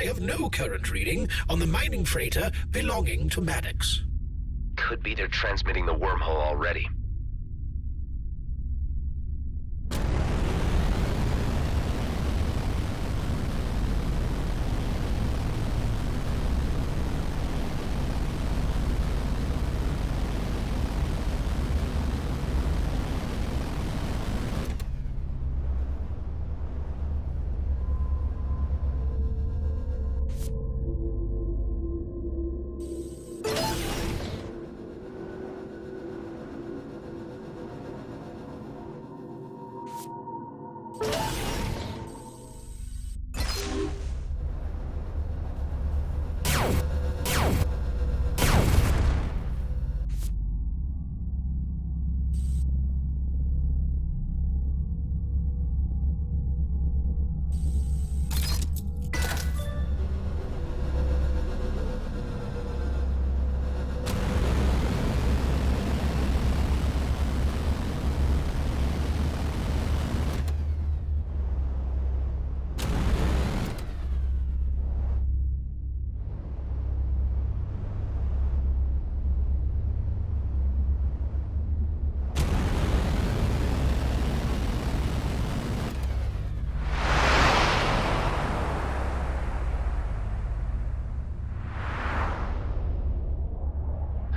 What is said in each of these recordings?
I have no current reading on the mining freighter belonging to Maddox. Could be they're transmitting the wormhole already.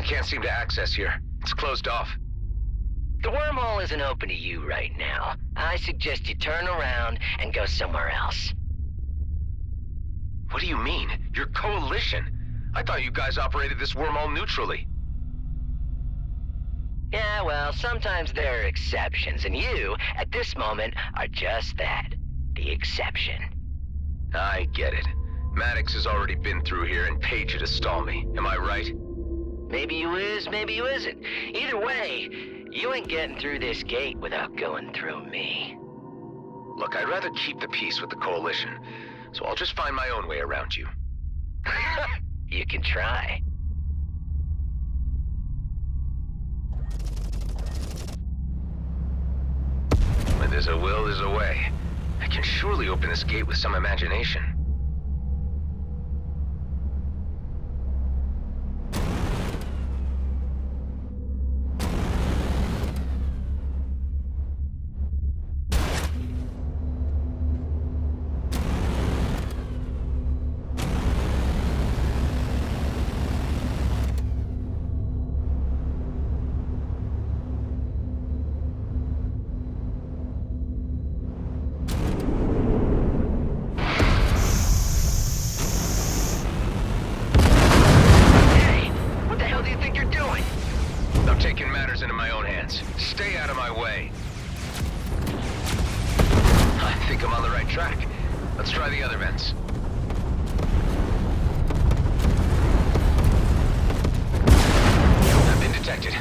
Can't seem to access here. It's closed off. The wormhole isn't open to you right now. I suggest you turn around and go somewhere else. What do you mean? You're coalition. I thought you guys operated this wormhole neutrally. Yeah, well, sometimes there are exceptions, and you, at this moment, are just that. The exception. I get it. Maddox has already been through here and paid you to stall me. Am I right? Maybe you is, maybe you isn't. Either way, you ain't getting through this gate without going through me. Look, I'd rather keep the peace with the Coalition, so I'll just find my own way around you. You can try. Where there's a will, there's a way. I can surely open this gate with some imagination. Into my own hands. Stay out of my way. I think I'm on the right track. Let's try the other vents. I've been detected.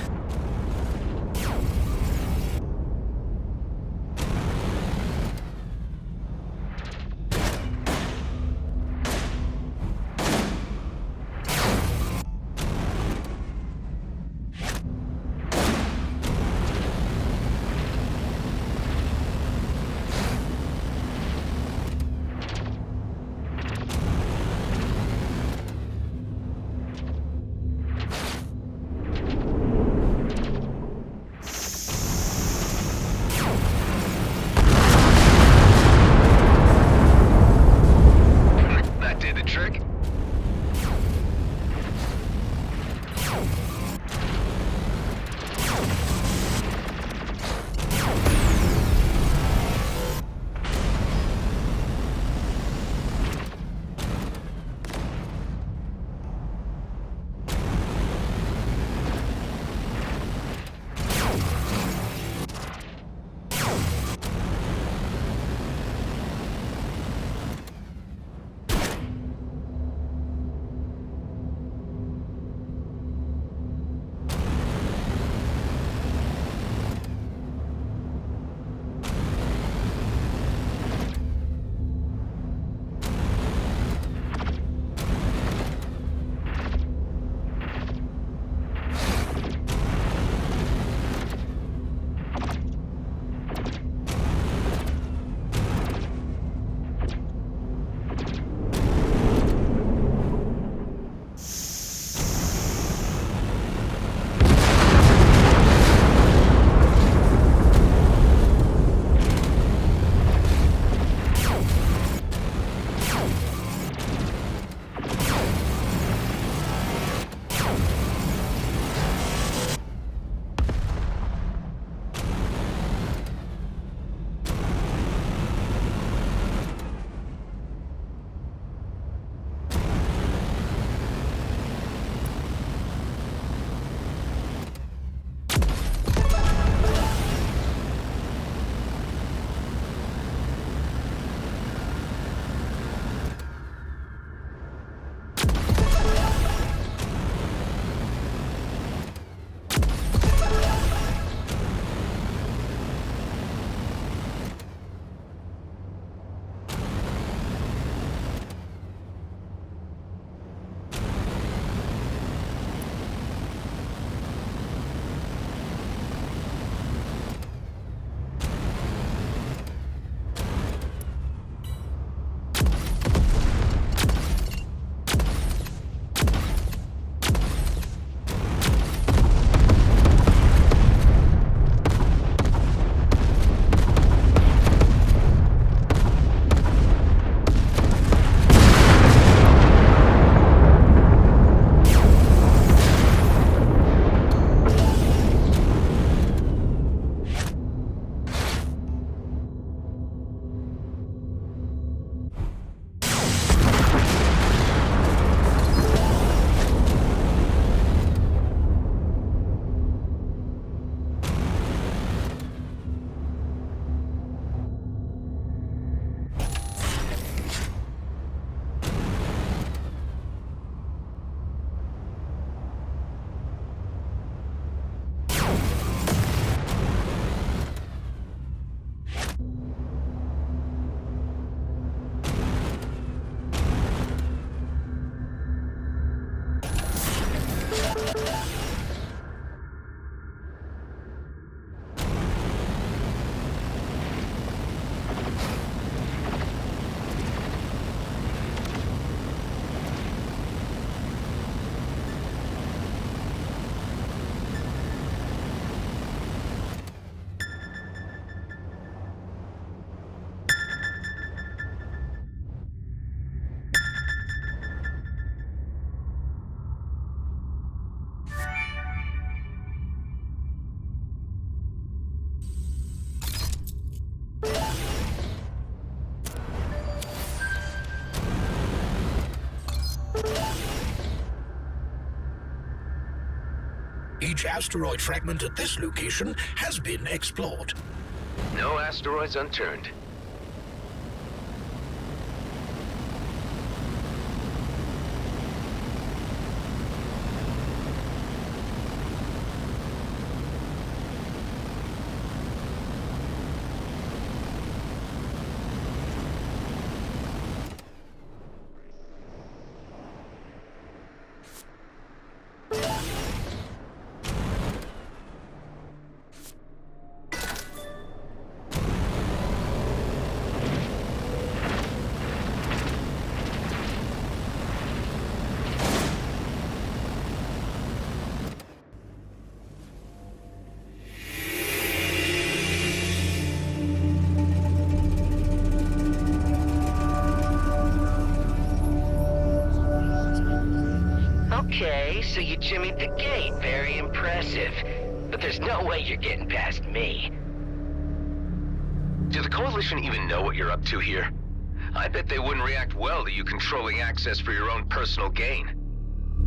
Each asteroid fragment at this location has been explored. No asteroids unturned. Okay, so you jimmied the gate. Very impressive. But there's no way you're getting past me. Do the Coalition even know what you're up to here? I bet they wouldn't react well to you controlling access for your own personal gain.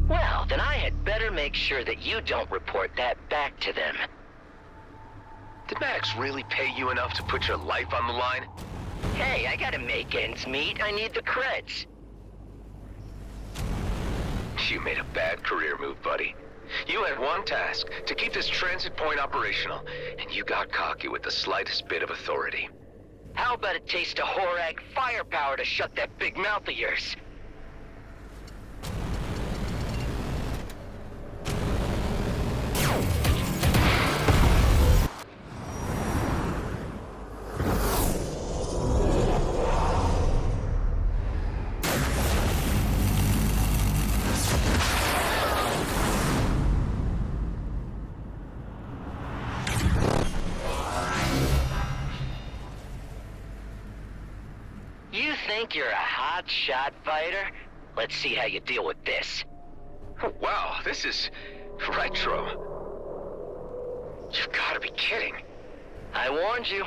Well, then I had better make sure that you don't report that back to them. Did Maddox really pay you enough to put your life on the line? Hey, I gotta make ends meet. I need the creds. You made a bad career move, buddy. You had one task, to keep this transit point operational, and you got cocky with the slightest bit of authority. How about a taste of Horag firepower to shut that big mouth of yours? You think you're a hot-shot fighter? Let's see how you deal with this. Oh, wow, this is retro. You've got to be kidding. I warned you.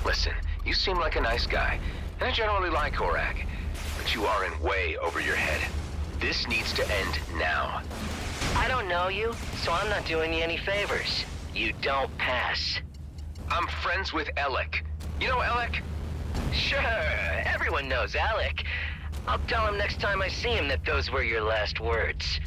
Listen, you seem like a nice guy, and I generally like Horag, but you are in way over your head. This needs to end now. I don't know you, so I'm not doing you any favors. You don't pass. I'm friends with Alec. You know Alec? Sure, everyone knows Alec. I'll tell him next time I see him that those were your last words.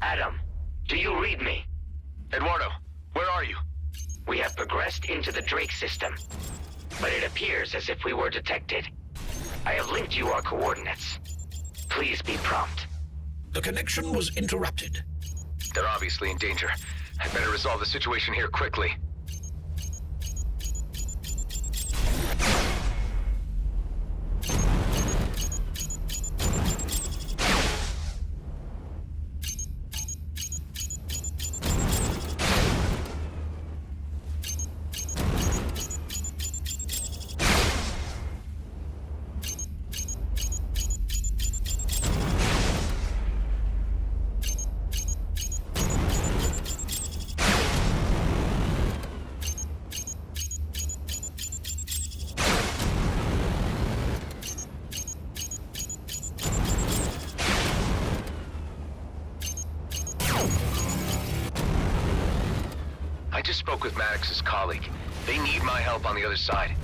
Adam, do you read me? Eduardo, where are you? We have progressed into the Drake system, but it appears as if we were detected. I have linked you our coordinates. Please be prompt. The connection was interrupted. They're obviously in danger. I'd better resolve the situation here quickly. I just spoke with Maddox's colleague. They need my help on the other side.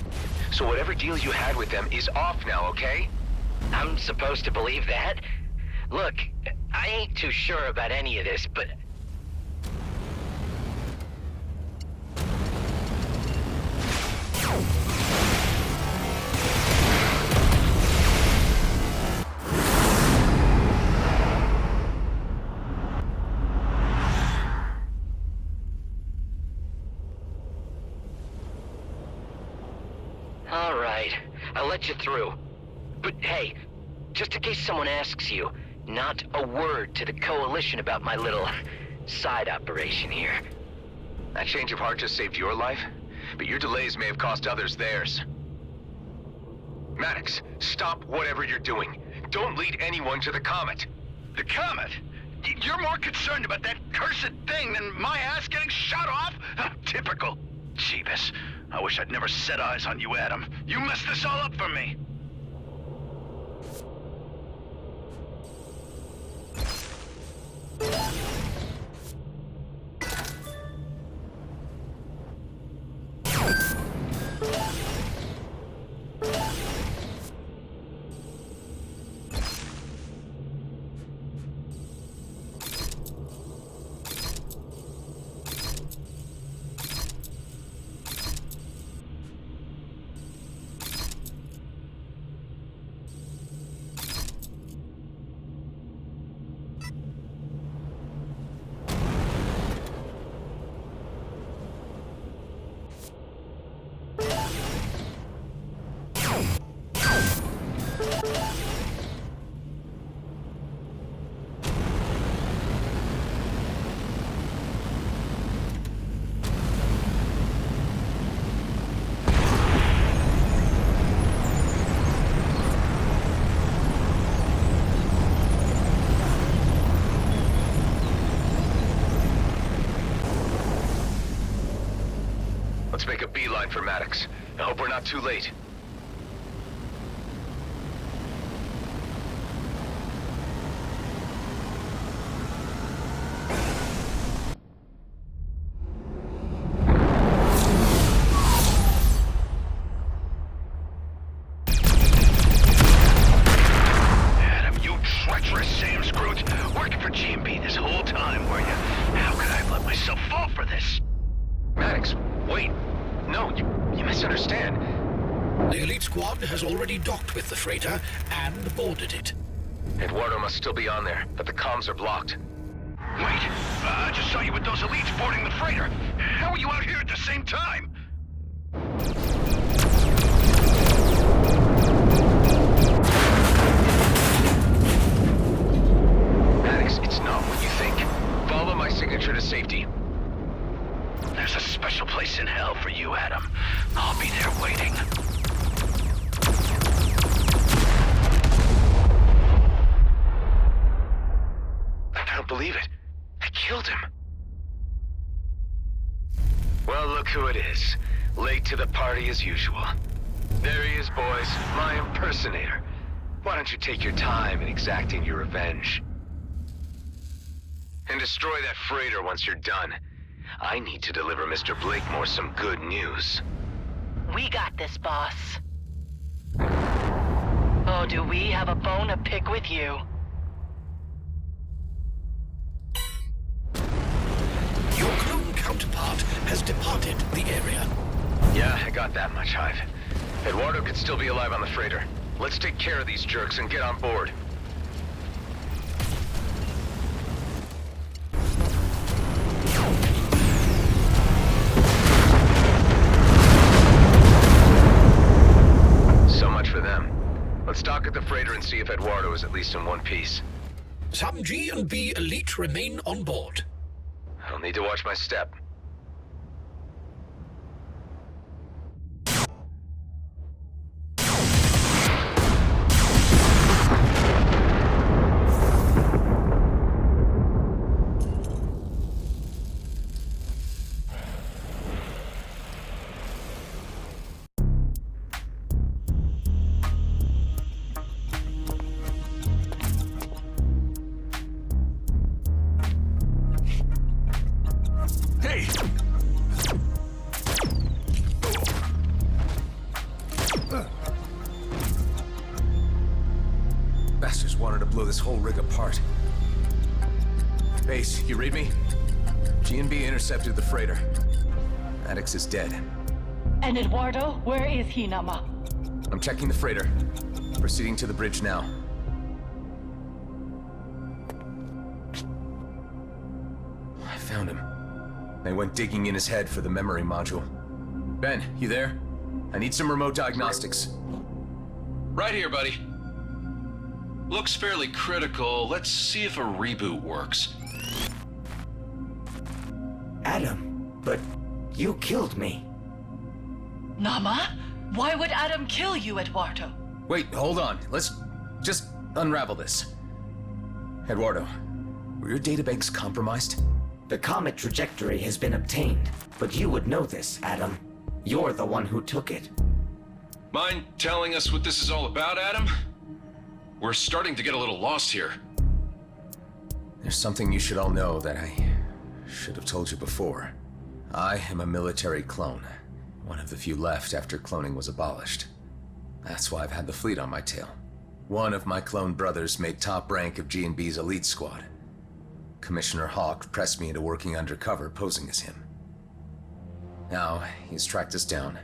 So whatever deal you had with them is off now, okay? I'm supposed to believe that? Look, I ain't too sure about any of this, but... All right, I'll let you through. But hey, just in case someone asks you, not a word to the Coalition about my little side operation here. That change of heart just saved your life, but your delays may have cost others theirs. Maddox, stop whatever you're doing. Don't lead anyone to the Comet. The Comet? You're more concerned about that cursed thing than my ass getting shot off? Typical. Jeebus. I wish I'd never set eyes on you, Adam. You messed this all up for me. Let's make a beeline for Maddox. I hope we're not too late. Adam, you treacherous Sam Scrooge. Working for GMB this whole time, were you? How could I have let myself fall for this? Maddox, wait. No, you misunderstand. The elite squad has already docked with the freighter and boarded it. Eduardo must still be on there, but the comms are blocked. Wait, I just saw you with those elites boarding the freighter. How are you out here at the same time? Maddox, it's not what you think. Follow my signature to safety. There's a special place in hell for you, Adam. I'll be there waiting. I don't believe it. I killed him. Well, look who it is. Late to the party as usual. There he is, boys. My impersonator. Why don't you take your time in exacting your revenge? And destroy that freighter once you're done. I need to deliver Mr. Blakemore some good news. We got this, boss. Oh, do we have a bone to pick with you? Your clone counterpart has departed the area. Yeah, I got that much, Hive. Eduardo could still be alive on the freighter. Let's take care of these jerks and get on board. So much for them. Let's dock at the freighter and see if Eduardo is at least in one piece. Some G and B elite remain on board. I'll need to watch my step. this whole rig apart. Base, you read me? G&B intercepted the freighter. Maddox is dead. And Eduardo, where is he, Nama? I'm checking the freighter. Proceeding to the bridge now. I found him. They went digging in his head for the memory module. Ben, you there? I need some remote diagnostics. Right here, buddy. Looks fairly critical. Let's see if a reboot works. Adam, but you killed me. Nama? Why would Adam kill you, Eduardo? Wait, hold on. Let's just unravel this. Eduardo, were your databanks compromised? The comet trajectory has been obtained, but you would know this, Adam. You're the one who took it. Mind telling us what this is all about, Adam? We're starting to get a little lost here. There's something you should all know that I should have told you before. I am a military clone. One of the few left after cloning was abolished. That's why I've had the fleet on my tail. One of my clone brothers made top rank of G&B's elite squad. Commissioner Hawk pressed me into working undercover, posing as him. Now, he's tracked us down,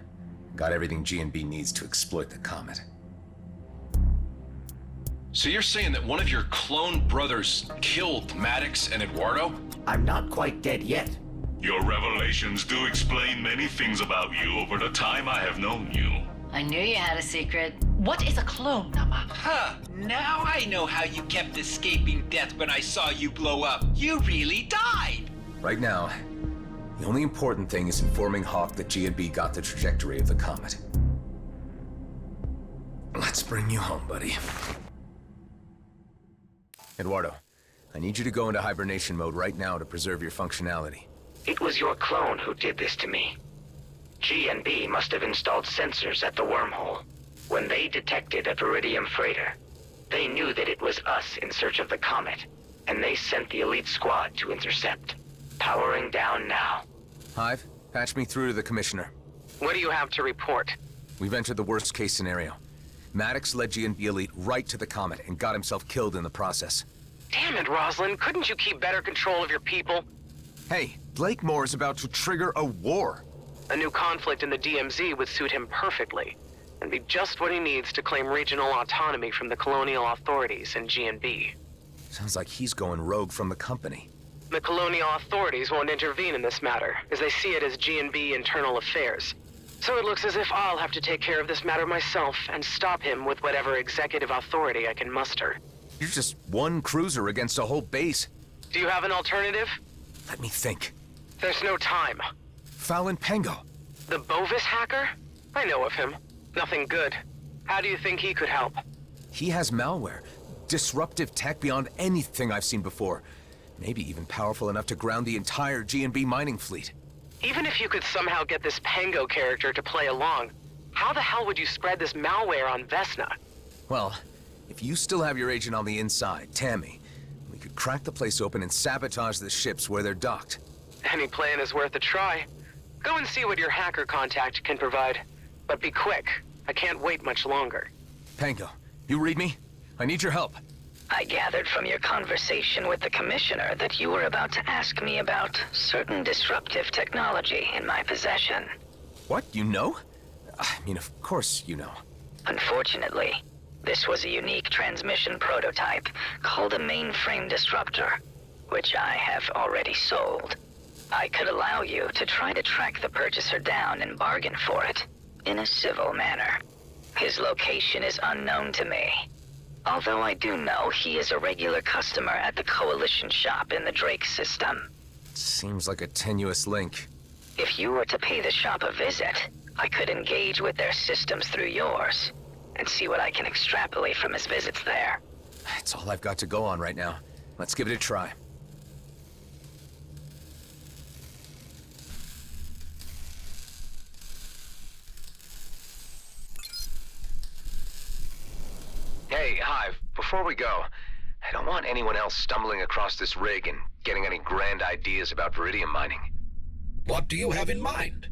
got everything G&B needs to exploit the comet. So you're saying that one of your clone brothers killed Maddox and Eduardo? I'm not quite dead yet. Your revelations do explain many things about you over the time I have known you. I knew you had a secret. What is a clone, Nama? Huh, now I know how you kept escaping death when I saw you blow up. You really died! Right now, the only important thing is informing Hawk that G&B got the trajectory of the comet. Let's bring you home, buddy. Eduardo, I need you to go into hibernation mode right now to preserve your functionality. It was your clone who did this to me. G&B must have installed sensors at the wormhole. When they detected a Viridium freighter, they knew that it was us in search of the comet, and they sent the elite squad to intercept. Powering down now. Hive, patch me through to the Commissioner. What do you have to report? We've entered the worst-case scenario. Maddox led G&B Elite right to the comet and got himself killed in the process. Damn it, Rosalind. Couldn't you keep better control of your people? Hey, Blakemore is about to trigger a war. A new conflict in the DMZ would suit him perfectly, and be just what he needs to claim regional autonomy from the colonial authorities and G&B. Sounds like he's going rogue from the company. The colonial authorities won't intervene in this matter, as they see it as G&B internal affairs. So it looks as if I'll have to take care of this matter myself and stop him with whatever executive authority I can muster. You're just one cruiser against a whole base. Do you have an alternative? Let me think. There's no time. Fallon Pango. The Bovis hacker? I know of him. Nothing good. How do you think he could help? He has malware. Disruptive tech beyond anything I've seen before. Maybe even powerful enough to ground the entire G&B mining fleet. Even if you could somehow get this Pango character to play along, how the hell would you spread this malware on Vesna? Well, if you still have your agent on the inside, Tammy, we could crack the place open and sabotage the ships where they're docked. Any plan is worth a try. Go and see what your hacker contact can provide. But be quick. I can't wait much longer. Pango, you read me? I need your help. I gathered from your conversation with the Commissioner that you were about to ask me about certain disruptive technology in my possession. What? You know? I mean, of course you know. Unfortunately, this was a unique transmission prototype called a mainframe disruptor, which I have already sold. I could allow you to try to track the purchaser down and bargain for it in a civil manner. His location is unknown to me, although I do know he is a regular customer at the Coalition shop in the Drake system. Seems like a tenuous link. If you were to pay the shop a visit, I could engage with their systems through yours and see what I can extrapolate from his visits there. It's all I've got to go on right now. Let's give it a try. Hey, Hive, before we go, I don't want anyone else stumbling across this rig and getting any grand ideas about Viridium mining. What do you have in mind?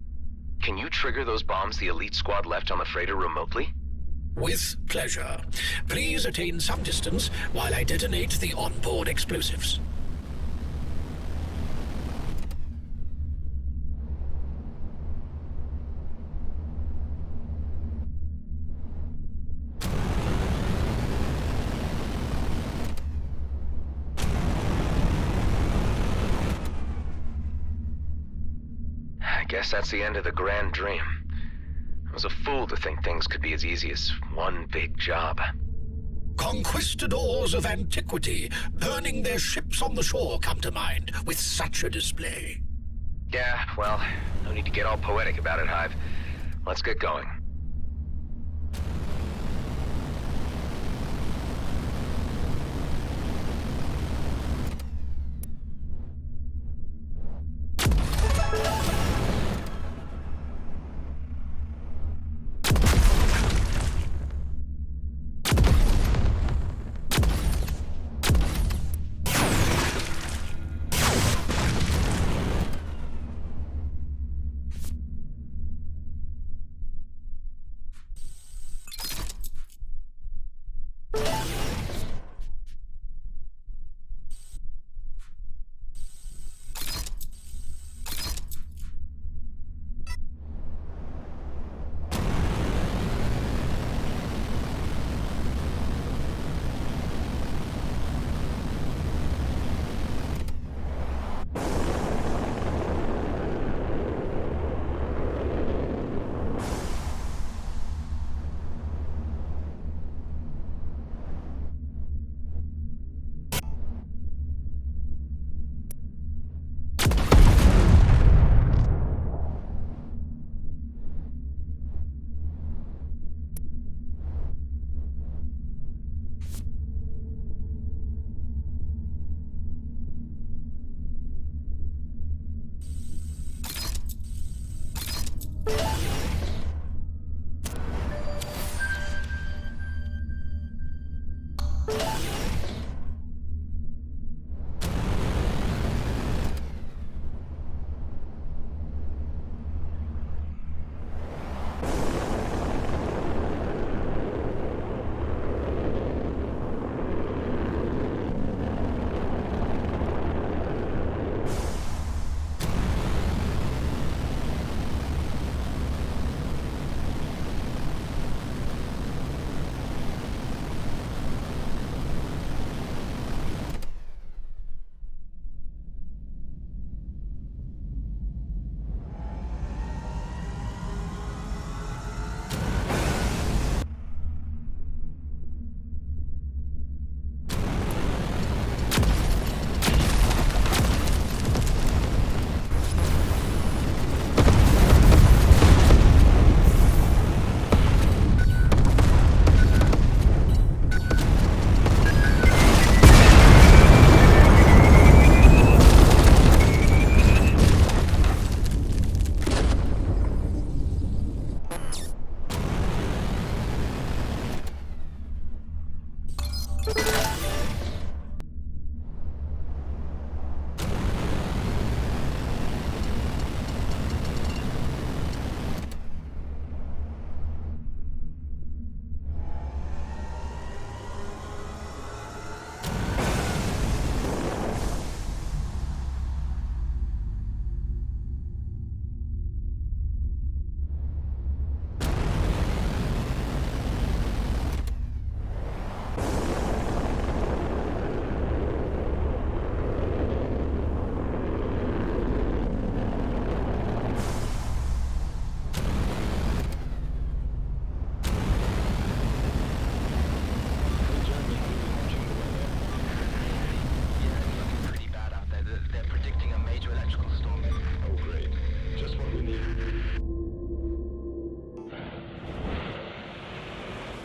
Can you trigger those bombs the elite squad left on the freighter remotely? With pleasure. Please attain some distance while I detonate the onboard explosives. I guess that's the end of the grand dream. I was a fool to think things could be as easy as one big job. Conquistadors of antiquity, burning their ships on the shore come to mind with such a display. Yeah, well, no need to get all poetic about it, Hive. Let's get going.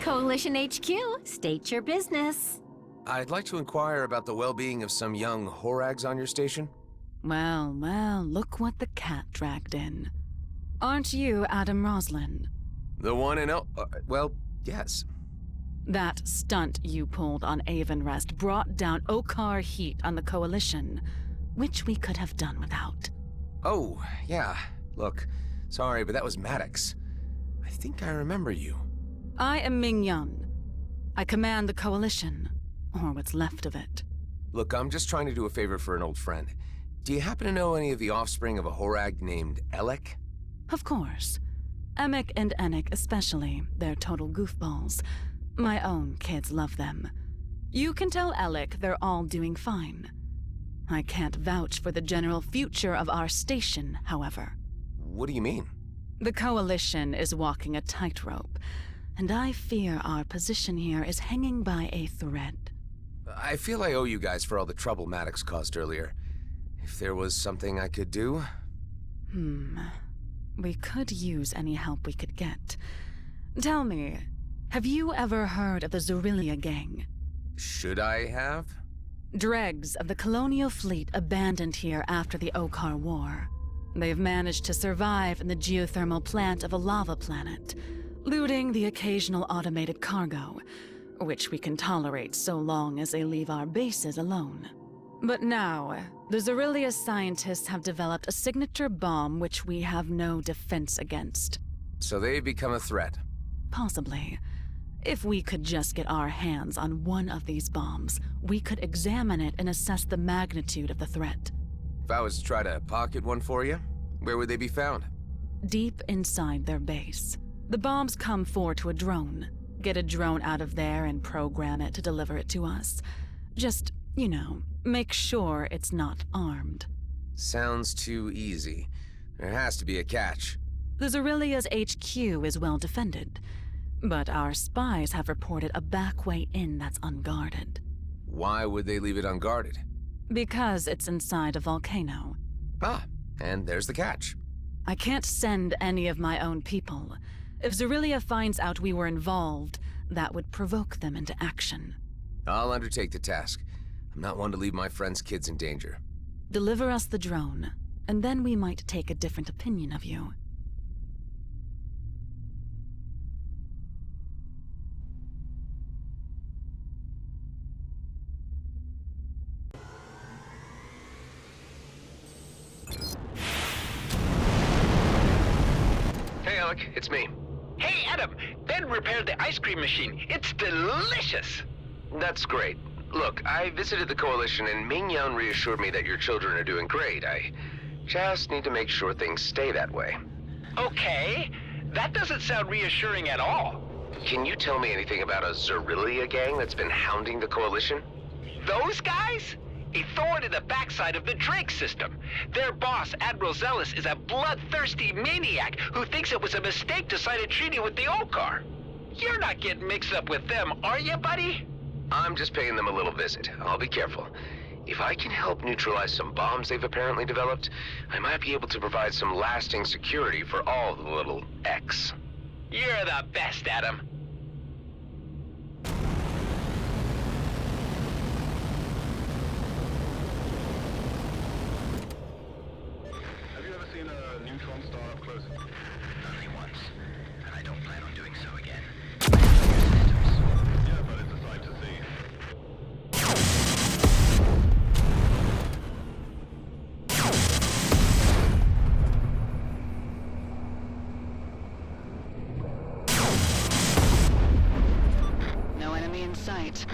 Coalition HQ, state your business. I'd like to inquire about the well-being of some young Horags on your station. Well, well, look what the cat dragged in. Aren't you Adam Roslin? The one and well, yes. That stunt you pulled on Avonrest brought down Okar heat on the Coalition, which we could have done without. Oh, yeah. Look, sorry, but that was Maddox. I think I remember you. I am Ming-Yun. I command the Coalition, or what's left of it. Look, I'm just trying to do a favor for an old friend. Do you happen to know any of the offspring of a Horag named Elec? Of course. Emic and Enic especially, they're total goofballs. My own kids love them. You can tell Elec they're all doing fine. I can't vouch for the general future of our station, however. What do you mean? The Coalition is walking a tightrope, and I fear our position here is hanging by a thread. I feel I owe you guys for all the trouble Maddox caused earlier. If there was something I could do... We could use any help we could get. Tell me, have you ever heard of the Zerilia gang? Should I have? Dregs of the colonial fleet abandoned here after the Okar War. They've managed to survive in the geothermal plant of a lava planet, looting the occasional automated cargo, which we can tolerate so long as they leave our bases alone. But now, the Zerilia scientists have developed a signature bomb which we have no defense against. So they've become a threat? Possibly. If we could just get our hands on one of these bombs, we could examine it and assess the magnitude of the threat. If I was to try to pocket one for you, where would they be found? Deep inside their base. The bombs come forward to a drone. Get a drone out of there and program it to deliver it to us. Just, make sure it's not armed. Sounds too easy. There has to be a catch. The Zerilia's HQ is well defended, but our spies have reported a back way in that's unguarded. Why would they leave it unguarded? Because it's inside a volcano. Ah, and there's the catch. I can't send any of my own people. If Zerilia finds out we were involved, that would provoke them into action. I'll undertake the task. I'm not one to leave my friends' kids in danger. Deliver us the drone, and then we might take a different opinion of you. Hey, Alec, it's me. Hey, Adam! Ben repaired the ice cream machine. It's delicious! That's great. Look, I visited the Coalition and Ming-Yun reassured me that your children are doing great. I just need to make sure things stay that way. Okay. That doesn't sound reassuring at all. Can you tell me anything about a Zerilia gang that's been hounding the Coalition? Those guys? A thorn in the backside of the Drake system. Their boss, Admiral Zealous, is a bloodthirsty maniac who thinks it was a mistake to sign a treaty with the Okar. You're not getting mixed up with them, are you, buddy? I'm just paying them a little visit. I'll be careful. If I can help neutralize some bombs they've apparently developed, I might be able to provide some lasting security for all the little X. You're the best, Adam. Have you ever seen a neutron star up close? Only once, and I don't plan on doing so again. Yeah, but it's a sight to see. No enemy in sight.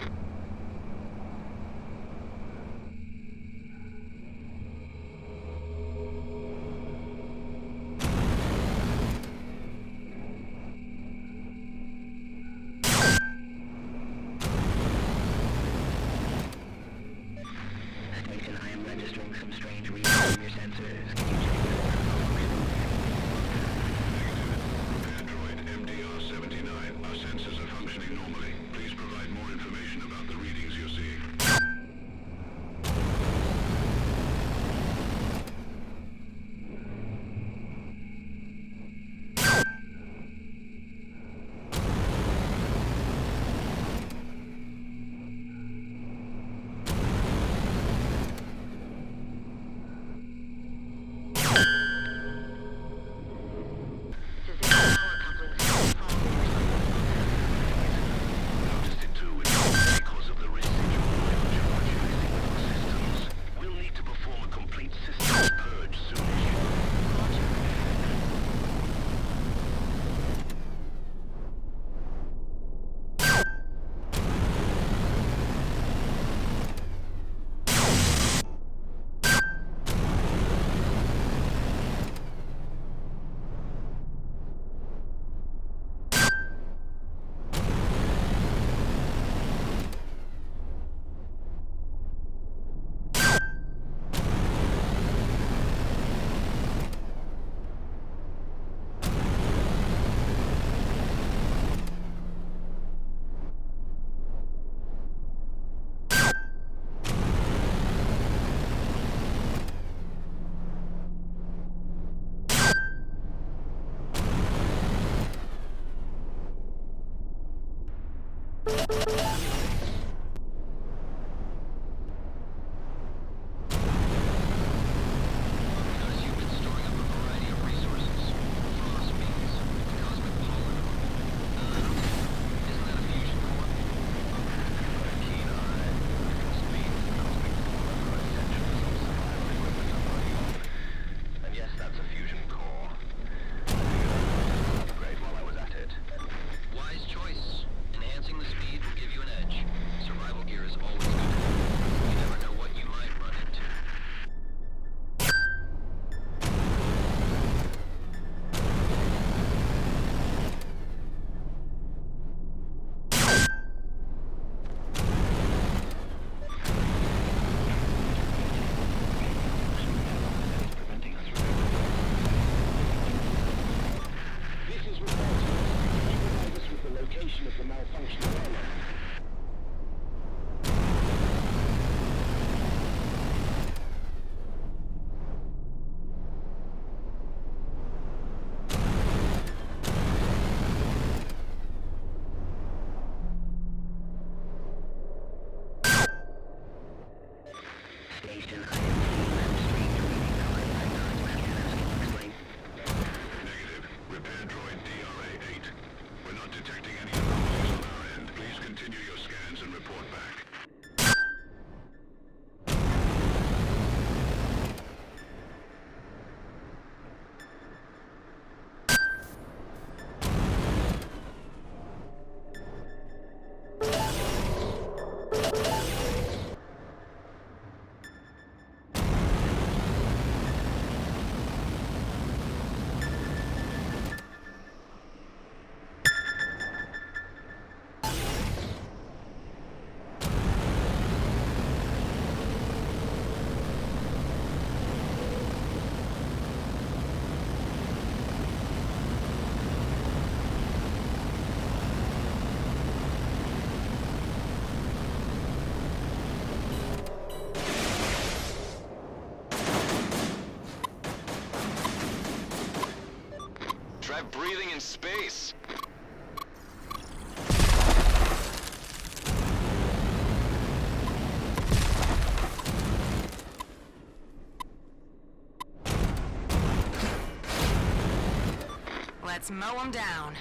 Try breathing in space. Let's mow them down.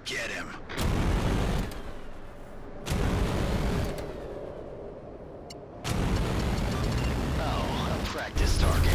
Get him. Oh, a practice target.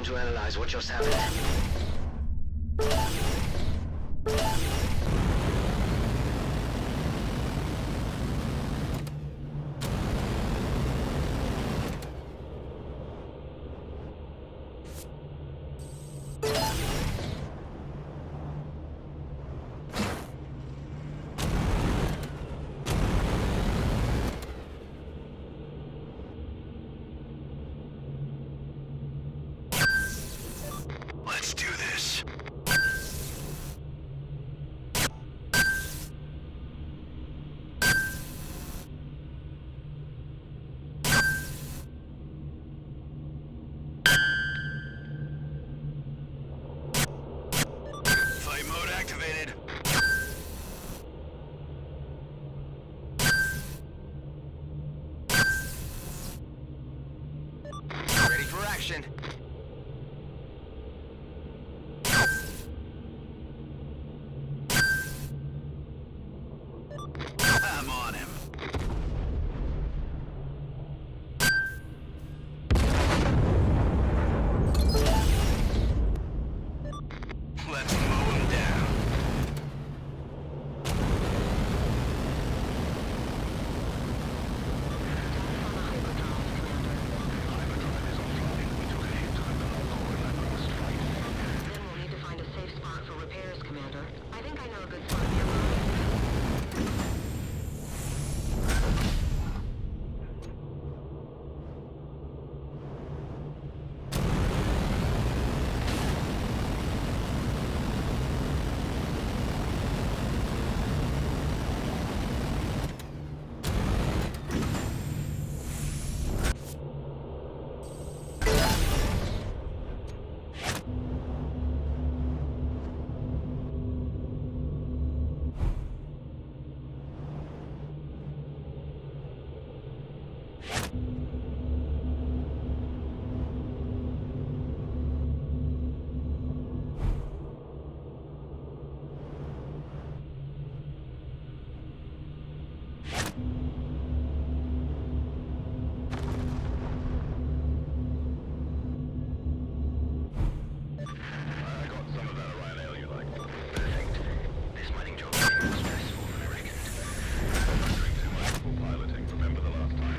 to analyze what just happened. Let's do this. Flight mode activated. Ready for action. I'm on him. Let's mow him down. Then we'll need to find a safe spot for repairs, Commander. I think I know a good spot nearby. I got some of that Orion ale you like. Perfect. This mining job is more stressful than I reckoned. I drink too much before piloting. Remember the last time?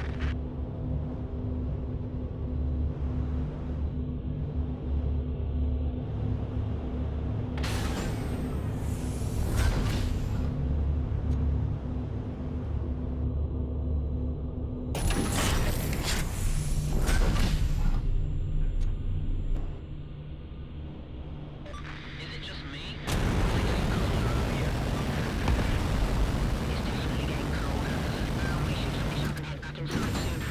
Is it just me? It's getting colder out here. It's definitely getting colder. We should finish up and head back inside soon.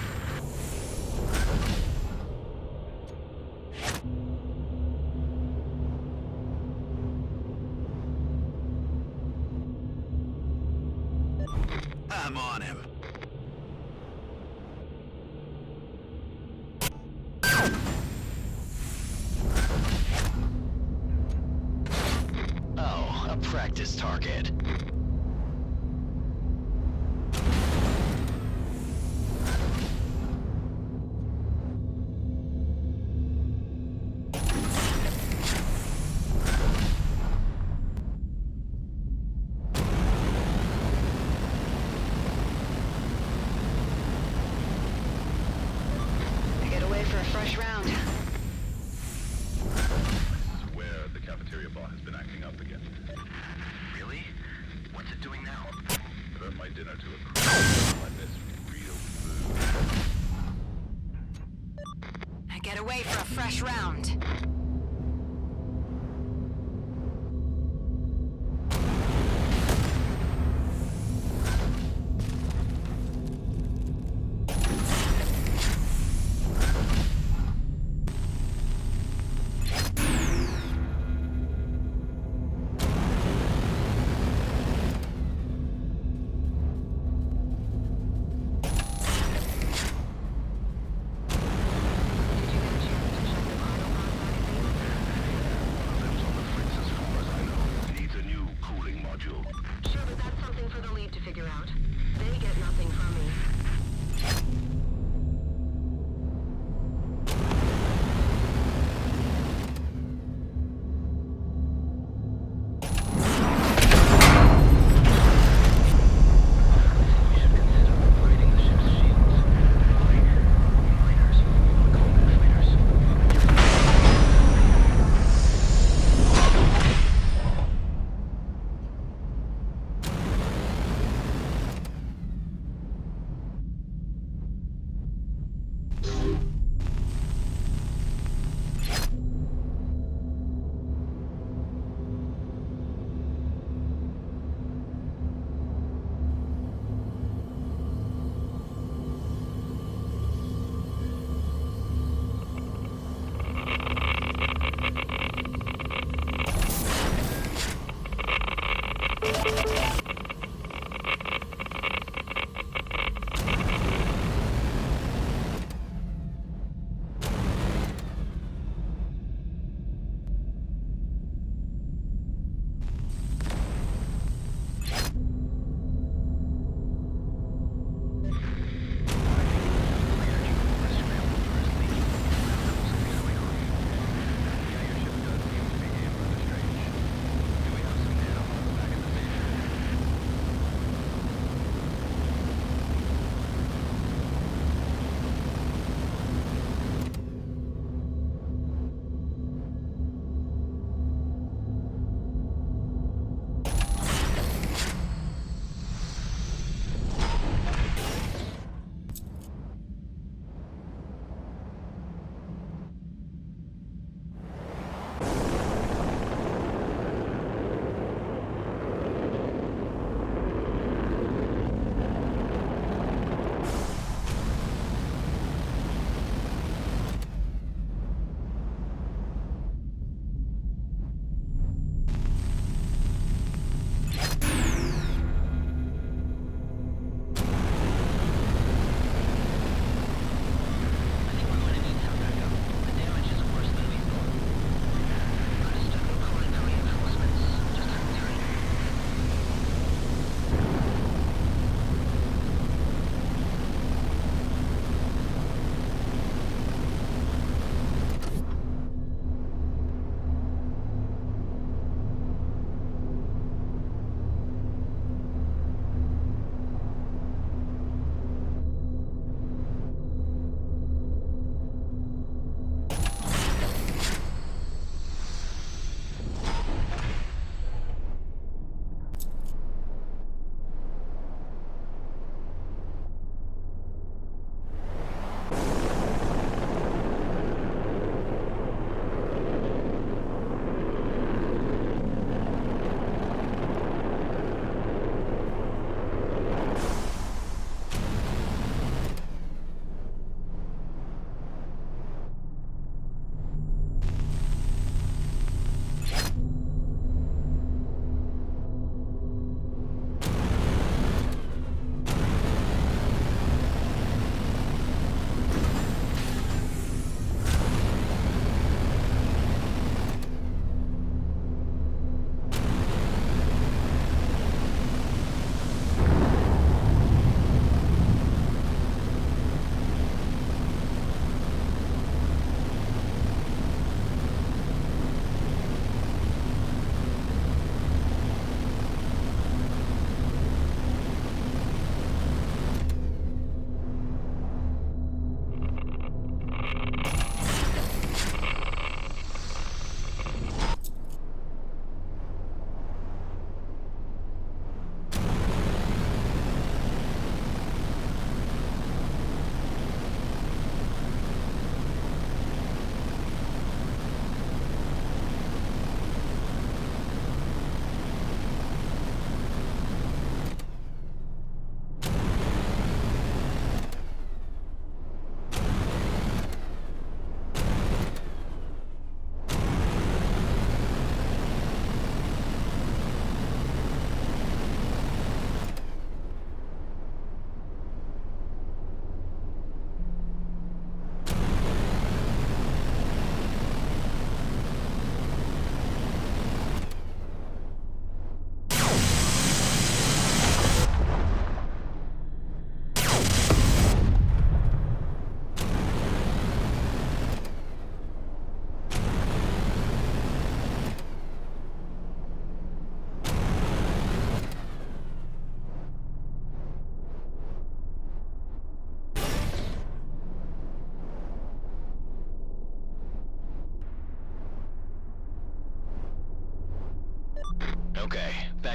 I'm on him. Oh, a practice target. Get away for a fresh round. I swear the cafeteria bar has been acting up again. Really? What's it doing now? Turn my dinner to a crisp like this real food. Get away for a fresh round. Did you get a chance to check the vital pod?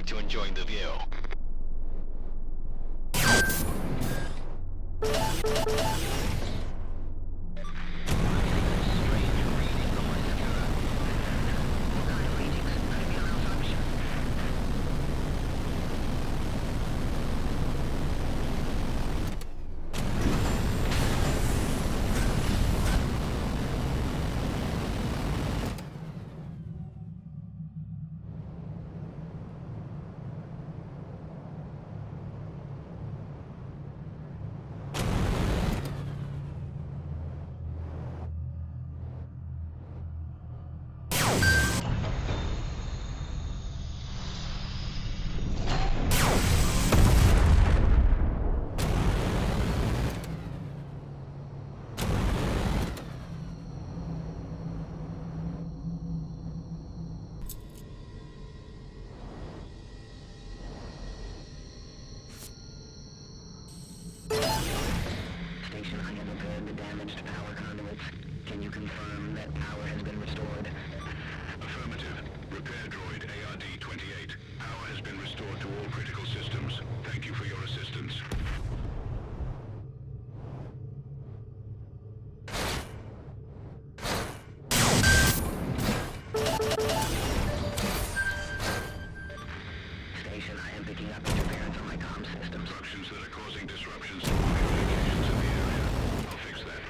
back to enjoying the view. Station, I have repaired the damaged power conduits. Can you confirm that power has been restored? Affirmative. Repair droid ARD-28. Power has been restored to all critical systems. Thank you for your assistance. Station, I am picking up interference on my comm systems. Instructions that are causing disruptions to communications in the area. I'll fix that.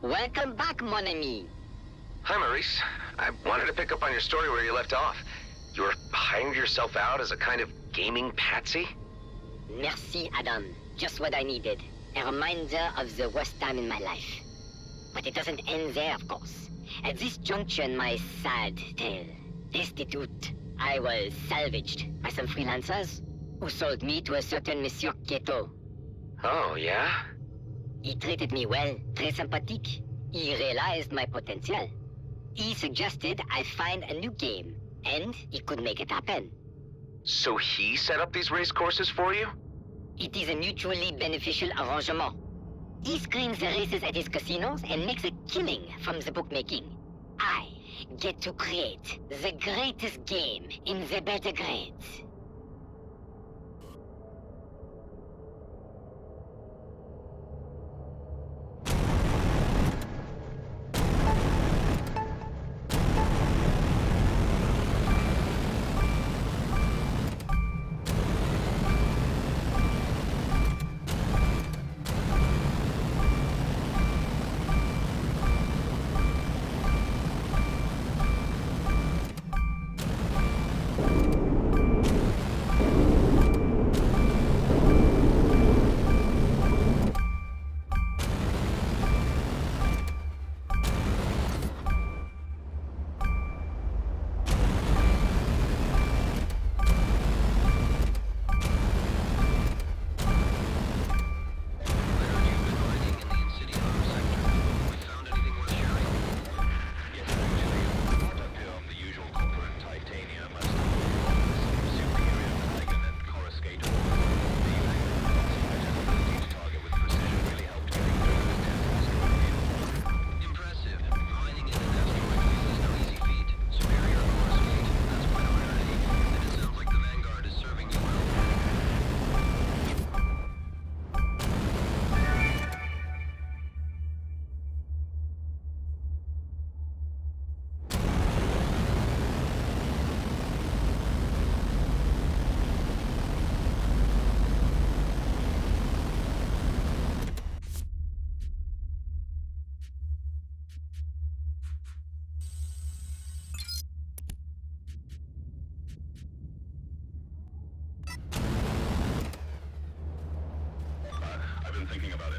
Welcome back, mon ami. Hi, Maurice. I wanted to pick up on your story where you left off. You were hiring yourself out as a kind of gaming patsy? Merci, Adam. Just what I needed. A reminder of the worst time in my life. But it doesn't end there, of course. At this junction, my sad tale. Destitute. I was salvaged by some freelancers who sold me to a certain Monsieur Keto. Oh, yeah? He treated me well, très sympathique. He realized my potential. He suggested I find a new game, and he could make it happen. So he set up these race courses for you? It is a mutually beneficial arrangement. He screens the races at his casinos and makes a killing from the bookmaking. I get to create the greatest game in the better grades. thinking about it.